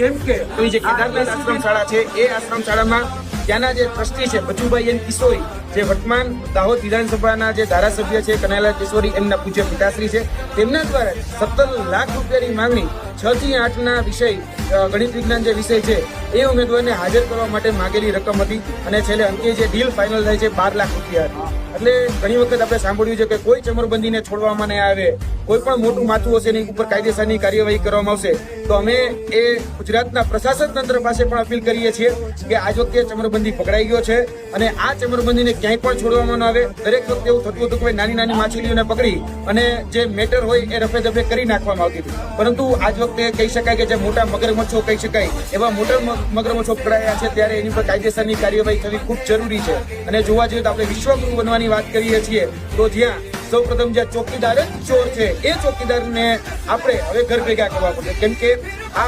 કેમ કે જે કેદારનાથ આશ્રમ શાળા છે એ આશ્રમ શાળામાં ત્યાંના જે ટ્રસ્ટી છે બચુભાઈ એન કિશોરી, જે વર્તમાન દાહોદ વિધાનસભાના જે ધારાસભ્ય છે કનૈયાલાલ કિશોરી, એમના પૂજ્ય પિતાશ્રી છે, તેમના દ્વારા 17 લાખ રૂપિયાની માંગણી 6 થી 8 ના વિષય ગણિત વિજ્ઞાન જે વિષય છે એ ઉમેદવારને હાજર કરવા માટે માંગેલી રકમ હતી અને છેલ્લે અંતે જે ડીલ ફાઇનલ થાય છે 12 લાખ રૂપિયા હતી. એટલે ઘણી વખત આપણે સાંભળ્યું છે કે કોઈ ચમરબંધીને છોડવામાં નહીં આવે, કોઈ પણ મોટું માથું હશે એની ઉપર કાયદેસરની કાર્યવાહી કરવામાં આવશે. તો અમે એ ગુજરાતના પ્રશાસન તંત્ર પાસે પણ અપીલ કરીએ છીએ કે આજ વખતે ચમરબંધી પકડાઈ ગયો છે અને આ ચમરબંધીને ક્યાંય પણ છોડવામાં ન આવે. દરેક વખતે એવું થતું હતું કે નાની નાની માછલીઓને પકડી અને જે મેટર હોય એ રફે દફે કરી નાખવામાં આવતી હતી, પરંતુ આજ વખતે કહી શકાય કે જે મોટા મગરમચ્છો કહી શકાય એવા મોટા મગરમચ્છો પકડાયા છે, ત્યારે એની પર કાયદેસરની કાર્યવાહી થવી ખૂબ જરૂરી છે. અને જોવા જઈએ તો આપણે વિશ્વગુરુ બનવાની વાત કરીએ છીએ, તો જ્યાં સૌપ્રથમ જે ચોકીદાર જ ચોર છે એ ચોકીદારને આપણે હવે ઘર ભેગા કરવા પડશે, કેમ કે આ